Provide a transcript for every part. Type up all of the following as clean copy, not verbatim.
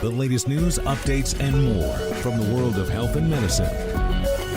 The latest news, updates, and more from the world of health and medicine.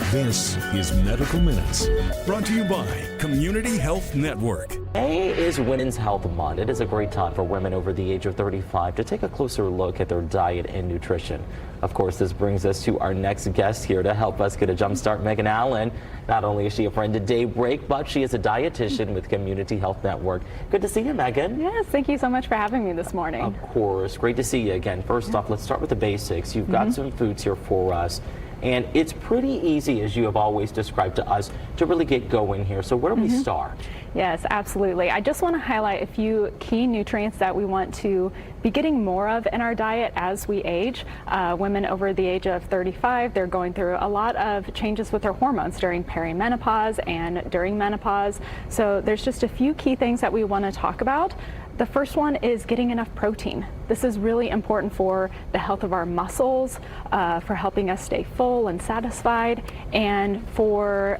This is Medical Minutes, brought to you by Community Health Network. May is Women's Health Month. It is a great time for women over the age of 35 to take a closer look at their diet and nutrition. Of course, this brings us to our next guest here to help us get a jump start, Megan Allen. Not only is she a friend to Daybreak, but she is a dietitian with Community Health Network. Good to see you, Megan. Yes, thank you so much for having me this morning. Of course. Great to see you again. First off, let's start with the basics. You've got some foods here for us. And it's pretty easy, as you have always described to us, to really get going here. So where do we start? Yes, absolutely. I just want to highlight a few key nutrients that we want to be getting more of in our diet as we age. Women over the age of 35, they're going through a lot of changes with their hormones during perimenopause and during menopause. So there's just a few key things that we want to talk about. The first one is getting enough protein. This is really important for the health of our muscles, for helping us stay full and satisfied, and for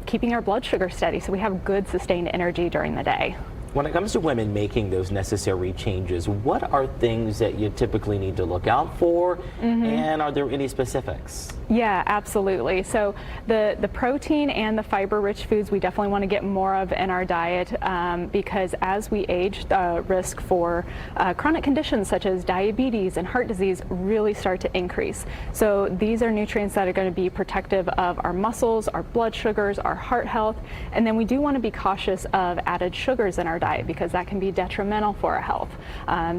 keeping our blood sugar steady so we have good sustained energy during the day. When it comes to women making those necessary changes, what are things that you typically need to look out for, and are there any specifics? Yeah, absolutely. So the protein and the fiber-rich foods we definitely want to get more of in our diet because as we age, the risk for chronic conditions such as diabetes and heart disease really start to increase. So these are nutrients that are going to be protective of our muscles, our blood sugars, our heart health, and then we do want to be cautious of added sugars in our diet because that can be detrimental for our health.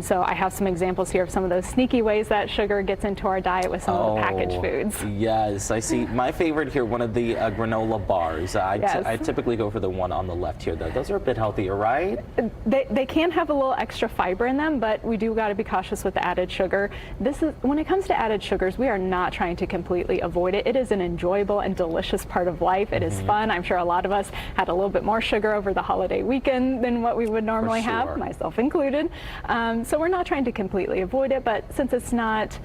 So I have some examples here of some of those sneaky ways that sugar gets into our diet with some of the packaged foods. Yes, I see. My favorite here, one of the granola bars. I typically go for the one on the left here, though. Those are a bit healthier, right? They can have a little extra fiber in them, but we do got to be cautious with the added sugar. This is when it comes to added sugars, we are not trying to completely avoid it. It is an enjoyable and delicious part of life. It is fun. I'm sure a lot of us had a little bit more sugar over the holiday weekend than what we would normally have, myself included. So we're not trying to completely avoid it, but since it's not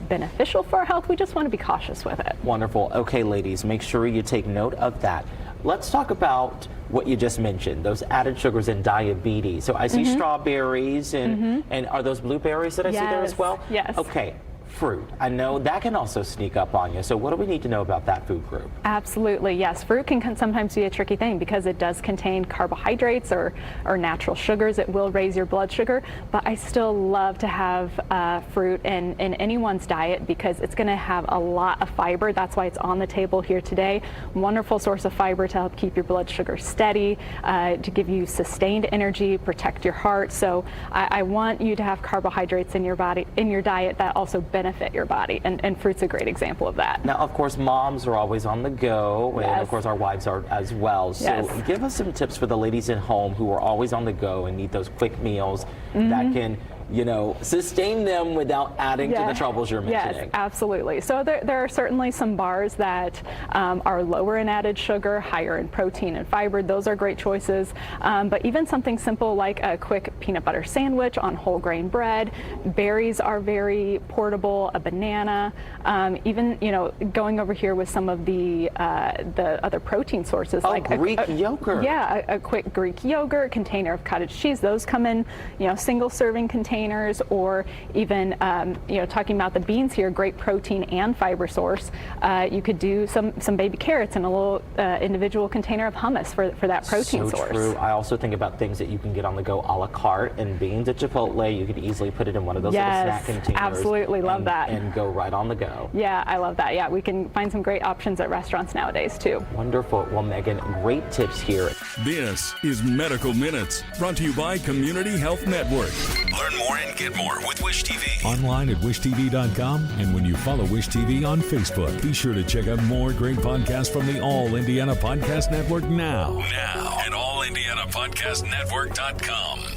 beneficial for our health, we just want to be cautious with it. Wonderful. Okay, ladies, make sure you take note of that. Let's talk about what you just mentioned, those added sugars in diabetes. So I see strawberries and are those blueberries that I see there as well? Yes. Okay. Fruit. I know that can also sneak up on you. So what do we need to know about that food group? Absolutely, yes. Fruit can sometimes be a tricky thing because it does contain carbohydrates or natural sugars. It will raise your blood sugar, but I still love to have fruit in anyone's diet because it's going to have a lot of fiber. That's why it's on the table here today. Wonderful source of fiber to help keep your blood sugar steady, to give you sustained energy, protect your heart. So I want you to have carbohydrates in your body, in your diet that also benefit your body, and fruit's a great example of that. Now, of course, moms are always on the go, and of course our wives are as well. So give us some tips for the ladies at home who are always on the go and need those quick meals that can, you know, sustain them without adding to the troubles you're mentioning. Yes, absolutely. So there are certainly some bars that are lower in added sugar, higher in protein and fiber. Those are great choices. But even something simple like a quick peanut butter sandwich on whole grain bread. Berries are very portable. A banana. Even, you know, going over here with some of the other protein sources like Greek yogurt. Yeah, a quick Greek yogurt, container of cottage cheese. Those come in, you know, single serving containers, or even you know, talking about the beans here, great protein and fiber source. You could do some baby carrots in a little individual container of hummus for that protein source. True. I also think about things that you can get on the go a la carte, and beans at Chipotle. You could easily put it in one of those little snack containers. Absolutely love that. And go right on the go. Yeah, I love that. Yeah, we can find some great options at restaurants nowadays too. Wonderful. Well, Megan, great tips here. This is Medical Minutes, brought to you by Community Health Network. Learn more and get more with Wish TV. Online at wishtv.com, and when you follow Wish TV on Facebook, be sure to check out more great podcasts from the All Indiana Podcast Network now. Now at allindianapodcastnetwork.com.